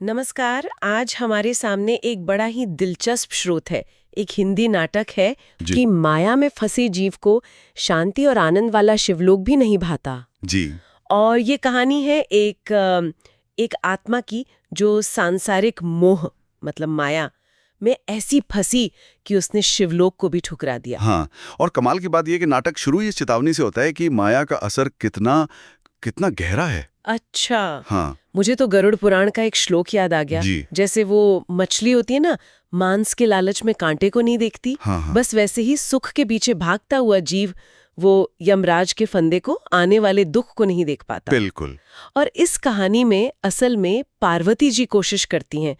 नमस्कार। आज हमारे सामने एक बड़ा ही दिलचस्प स्रोत है। एक हिंदी नाटक है कि माया में फंसे जीव को शांति और आनंद वाला शिवलोक भी नहीं भाता। जी। और ये कहानी है एक आत्मा की जो सांसारिक मोह मतलब माया में ऐसी फंसी कि उसने शिवलोक को भी ठुकरा दिया। हाँ, और कमाल की बात यह कि नाटक शुरू ही इस चेतावनी से होता है कि माया का असर कितना कितना गहरा है। अच्छा। हाँ। मुझे तो गरुड़ पुराण का एक श्लोक याद आ गया। जैसे वो मछली होती है ना, मांस के लालच में कांटे को नहीं देखती। हाँ। बस वैसे ही सुख के पीछे भागता हुआ जीव वो यमराज के फंदे को, आने वाले दुख को नहीं देख पाता। बिल्कुल। और इस कहानी में असल में पार्वती जी कोशिश करती हैं।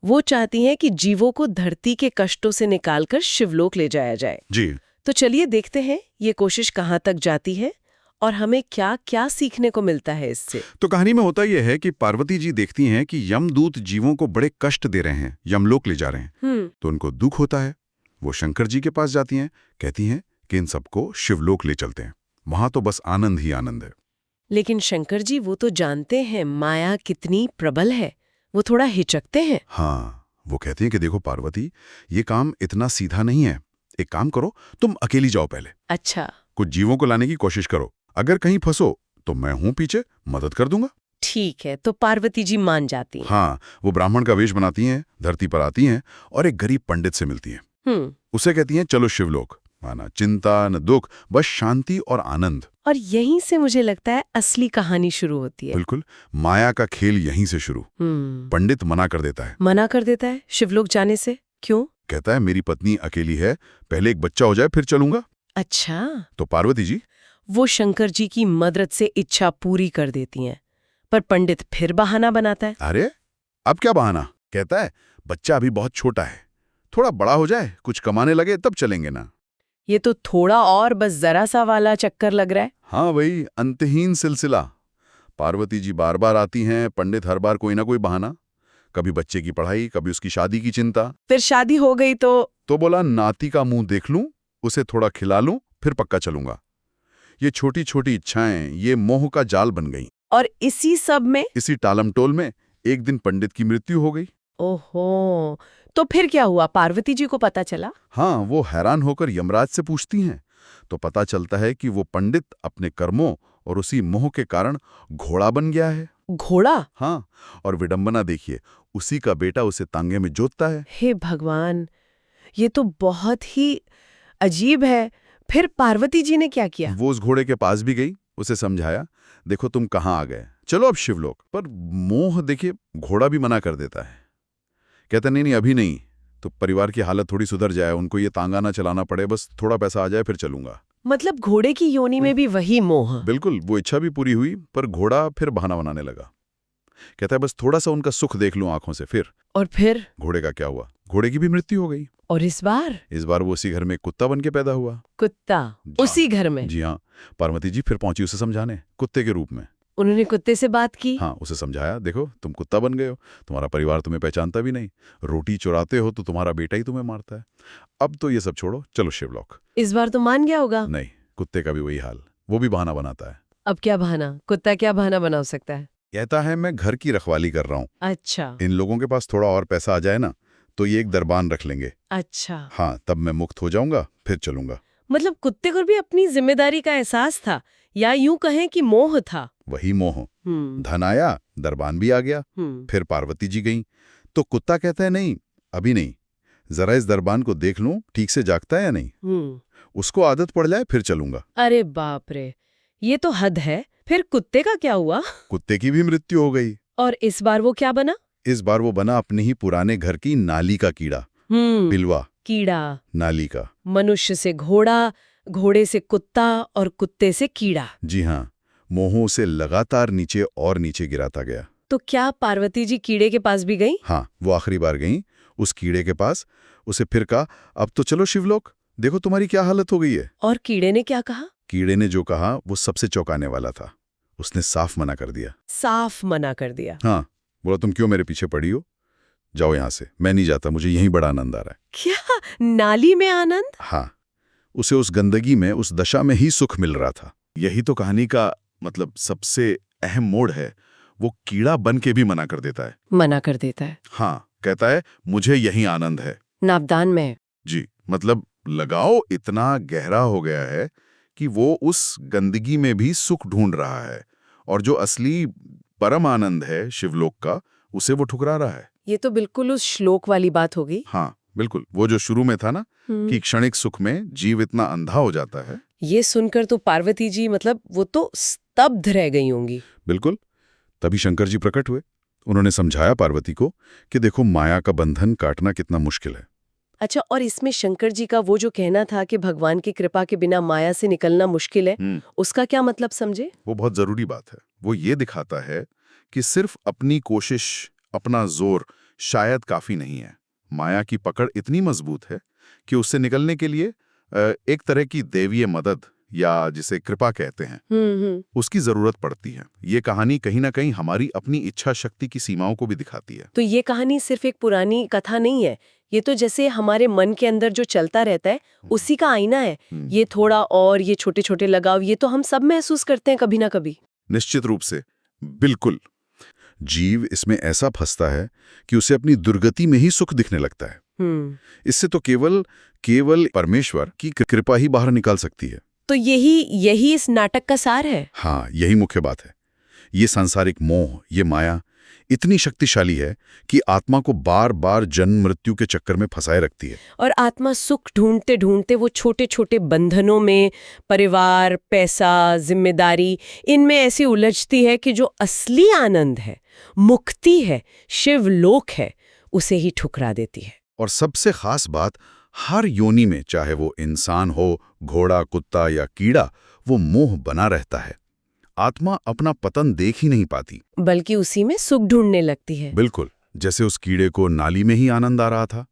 वो चाहती हैं कि जीवों को धरती के कष्टों से निकालकर शिवलोक ले जाया जाए। जी। तो चलिए देखते हैं ये कोशिश कहाँ तक जाती है और हमें क्या क्या सीखने को मिलता है इससे। तो कहानी में होता यह है कि पार्वती जी देखती हैं कि यमदूत जीवों को बड़े कष्ट दे रहे हैं, यमलोक ले जा रहे हैं। तो उनको दुख होता है। वो शंकर जी के पास जाती हैं, कहती हैं कि इन सबको शिवलोक ले चलते हैं, वहां तो बस आनंद ही आनंद है। लेकिन शंकर जी वो तो जानते हैं माया कितनी प्रबल है, वो थोड़ा हिचकते हैं। हाँ, वो कहती हैं कि देखो पार्वती, ये काम इतना सीधा नहीं है। एक काम करो, तुम अकेली जाओ पहले। अच्छा। कुछ जीवों को लाने की कोशिश करो, अगर कहीं फंसो तो मैं हूं पीछे, मदद कर दूंगा। ठीक है, तो पार्वती जी मान जाती हैं। हाँ, वो ब्राह्मण का वेश बनाती हैं, धरती पर आती हैं और एक गरीब पंडित से मिलती हैं। उसे कहती हैं चलो शिवलोक, माना चिंता न दुख, बस शांति और आनंद। और यहीं से मुझे लगता है असली कहानी शुरू होती है। बिल्कुल, माया का खेल यहीं से शुरू। पंडित मना कर देता है शिवलोक जाने से। क्यों? कहता है मेरी पत्नी अकेली है, पहले एक बच्चा हो जाए फिर चलूंगा। अच्छा। तो पार्वती जी वो शंकर जी की मदद से इच्छा पूरी कर देती हैं, पर पंडित फिर बहाना बनाता है। अरे अब क्या बहाना? कहता है बच्चा अभी बहुत छोटा है, थोड़ा बड़ा हो जाए, कुछ कमाने लगे तब चलेंगे ना। ये तो थोड़ा और बस जरा सा वाला चक्कर लग रहा है। हाँ वही अंतहीन सिलसिला। पार्वती जी बार बार आती हैं, पंडित हर बार कोई ना कोई बहाना, कभी बच्चे की पढ़ाई, कभी उसकी शादी की चिंता। फिर शादी हो गई तो बोला नाती का मुंह देख लूं, उसे थोड़ा खिला लूं, फिर पक्का चलूंगा। ये छोटी छोटी इच्छाएं, ये मोह का जाल बन गईं। और इसी सब में, इसी टालमटोल में एक दिन पंडित की मृत्यु हो गई। ओहो, तो फिर क्या हुआ? पार्वती जी को पता चला? हाँ, वो हैरान होकर यमराज से पूछती हैं, तो पता चलता है कि वो पंडित अपने कर्मों और उसी मोह के कारण घोड़ा बन गया है। घोड़ा? हाँ, और विडंबना देखिए, उसी का बेटा उसे तांगे में जोतता है। हे भगवान, ये तो बहुत ही अजीब है। फिर पार्वती जी ने क्या किया? वो उस घोड़े के पास भी गई, उसे समझाया, देखो तुम कहाँ आ गए, चलो अब शिवलोक। पर मोह देखिए, घोड़ा भी मना कर देता है, कहता नहीं अभी नहीं, तो परिवार की हालत थोड़ी सुधर जाए, उनको ये तांगा ना चलाना पड़े, बस थोड़ा पैसा आ जाए फिर चलूंगा। मतलब घोड़े की योनि में भी वही मोह। बिल्कुल, वो इच्छा भी पूरी हुई, पर घोड़ा फिर बहाना बनाने लगा। कहता है बस थोड़ा सा उनका सुख देख लूं आंखों से। और फिर घोड़े का क्या हुआ? घोड़े की भी मृत्यु हो गई। और इस बार वो उसी घर में कुत्ता बन के पैदा हुआ। कुत्ता? उसी घर में? जी हाँ। पार्वती जी फिर पहुंची उसे समझाने, कुत्ते के रूप में। उन्होंने कुत्ते से बात की? हाँ, उसे समझाया, देखो तुम कुत्ता बन गए हो, तुम्हारा परिवार तुम्हें पहचानता भी नहीं, रोटी चुराते हो तो तुम्हारा बेटा ही तुम्हें मारता है। अब तो ये सब छोड़ो, चलो शिवलोक। इस बार तो मान गया होगा? नहीं, कुत्ते का भी वही हाल, वो भी बहाना बनाता है। अब क्या बहाना? कुत्ता क्या बहाना बना सकता है? कहता है मैं घर की रखवाली कर रहा हूँ। अच्छा। इन लोगों के पास थोड़ा और पैसा आ जाए ना, तो ये एक दरबान रख लेंगे। अच्छा। हाँ, तब मैं मुक्त हो जाऊंगा, फिर चलूंगा। मतलब कुत्ते को भी अपनी जिम्मेदारी का एहसास था, या यूं कहें कि मोह था। वही मोह। धन आया, दरबान भी आ गया। फिर पार्वती जी गईं, तो कुत्ता कहता है नहीं, अभी नहीं, जरा इस दरबान को देख लूं, ठीक से जागता है या नहीं। उसको आदत पड़ जाए फिर चलूंगा। अरे बाप रे, ये तो हद है। फिर कुत्ते का क्या हुआ? कुत्ते की भी मृत्यु हो गई। और इस बार वो क्या बना? इस बार वो बना अपने ही पुराने घर की नाली का कीड़ा। बिलवा कीड़ा। नाली का। मनुष्य से घोड़ा, घोड़े से कुत्ता और कुत्ते से कीड़ा। जी हाँ, मोहों से लगातार नीचे और नीचे गिराता गया। तो क्या पार्वती जी कीड़े के पास भी गई? हाँ, वो आखिरी बार गई उस कीड़े के पास। उसे फिर कहा अब तो चलो शिवलोक, देखो तुम्हारी क्या हालत हो गई है। और कीड़े ने क्या कहा? कीड़े ने जो कहा वो सबसे चौंकाने वाला था। उसने साफ मना कर दिया। साफ मना कर दिया? हाँ, बोला तुम क्यों मेरे पीछे पड़ी हो, जाओ यहाँ से, मैं नहीं जाता, मुझे यहीं बड़ा आनंद आ रहा है। क्या नाली में आनंद? हाँ, उसे उस गंदगी में, उस दशा में ही सुख मिल रहा था। यही तो कहानी का मतलब सबसे अहम मोड़ है। वो कीड़ा बन के भी मना कर देता है। मना कर देता है। हाँ, कहता है मुझे यही आनंद है। नापदान में। जी, मतलब लगाव इतना गहरा हो गया है कि वो उस गंदगी में भी सुख ढूंढ रहा है, और जो असली परम आनंद है शिवलोक का, उसे वो ठुकरा रहा है। ये तो बिल्कुल उस श्लोक वाली बात हो गई। हाँ बिल्कुल, वो जो शुरू में था ना कि क्षणिक सुख में जीव इतना अंधा हो जाता है। ये सुनकर तो पार्वती जी मतलब वो तो स्तब्ध रह गई होंगी। बिल्कुल, तभी शंकर जी प्रकट हुए। उन्होंने समझाया पार्वती को कि देखो, माया का बंधन काटना कितना मुश्किल है। अच्छा, और इसमें शंकर जी का वो जो कहना था कि भगवान की कृपा के बिना माया से निकलना मुश्किल है, उसका क्या मतलब समझे? वो बहुत जरूरी बात है। वो ये दिखाता है कि सिर्फ अपनी कोशिश, अपना जोर शायद काफी नहीं है। माया की पकड़ इतनी मजबूत है कि उससे निकलने के लिए एक तरह की दैवीय मदद, या जिसे कृपा कहते हैं, उसकी जरूरत पड़ती है। ये कहानी कहीं ना कहीं हमारी अपनी इच्छा शक्ति की सीमाओं को भी दिखाती है। तो ये कहानी सिर्फ एक पुरानी कथा नहीं है, ये तो जैसे हमारे मन के अंदर जो चलता रहता है उसी का आईना है। ये थोड़ा और ये छोटे छोटे लगाव, ये तो हम सब महसूस करते हैं कभी ना कभी। निश्चित रूप से, बिल्कुल। जीव इसमें ऐसा फंसता है कि उसे अपनी दुर्गति में ही सुख दिखने लगता है। इससे तो केवल परमेश्वर की कृपा ही बाहर निकाल सकती है। तो यही इस नाटक का सार है। हाँ, यही मुख्य बात है। ये सांसारिक मोह, ये माया इतनी शक्तिशाली है कि आत्मा को बार बार जन्म मृत्यु के चक्कर में फंसाए रखती है। और आत्मा सुख ढूंढते ढूंढते वो छोटे छोटे बंधनों में, परिवार, पैसा, जिम्मेदारी, इनमें ऐसी उलझती है कि जो असली आनंद है, मुक्ति है, शिवलोक है, उसे ही ठुकरा देती है। और सबसे खास बात, हर योनि में, चाहे वो इंसान हो, घोड़ा, कुत्ता या कीड़ा, वो मोह बना रहता है। आत्मा अपना पतन देख ही नहीं पाती, बल्कि उसी में सुख ढूंढने लगती है। बिल्कुल, जैसे उस कीड़े को नाली में ही आनंद आ रहा था।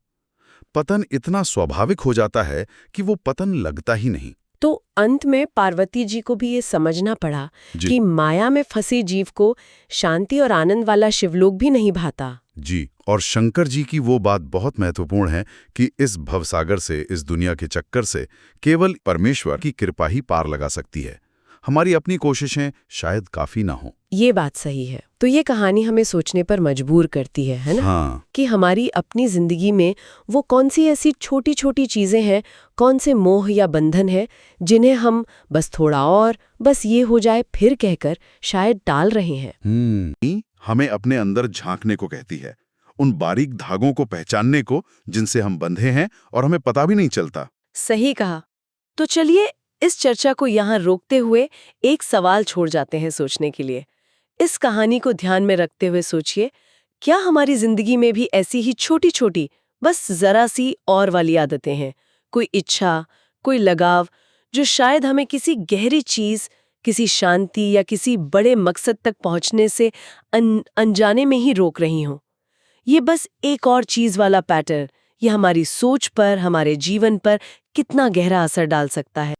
पतन इतना स्वाभाविक हो जाता है कि वो पतन लगता ही नहीं। तो अंत में पार्वती जी को भी ये समझना पड़ा कि माया में फंसी जीव को शांति और आनंद वाला शिवलोक भी नहीं भाता। जी, और शंकर जी की वो बात बहुत महत्वपूर्ण है कि इस भवसागर से, इस दुनिया के चक्कर से केवल परमेश्वर की कृपा ही पार लगा सकती है। हमारी अपनी कोशिशें शायद काफी ना हो। ये बात सही है। तो ये कहानी हमें सोचने पर मजबूर करती है ना? हाँ। कि हमारी अपनी जिंदगी में वो कौन सी ऐसी छोटी छोटी चीजें हैं, कौन से मोह या बंधन है, जिन्हें हम बस थोड़ा और, बस ये हो जाए फिर कहकर शायद टाल रहे हैं। हमें अपने अंदर झांकने को कहती है, उन बारीक धागों को पहचानने को जिनसे हम बंधे हैं और हमें पता भी नहीं चलता। सही कहा। तो चलिए इस चर्चा को यहाँ रोकते हुए एक सवाल छोड़ जाते हैं सोचने के लिए। इस कहानी को ध्यान में रखते हुए सोचिए, क्या हमारी जिंदगी में भी ऐसी ही छोटी छोटी, बस जरा सी और वाली आदतें हैं? कोई इच्छा, कोई लगाव, जो शायद हमें किसी गहरी चीज, किसी शांति या किसी बड़े मकसद तक पहुंचने से अनजाने में ही रोक रही हों? ये बस एक और चीज वाला पैटर्न, ये हमारी सोच पर, हमारे जीवन पर कितना गहरा असर डाल सकता है।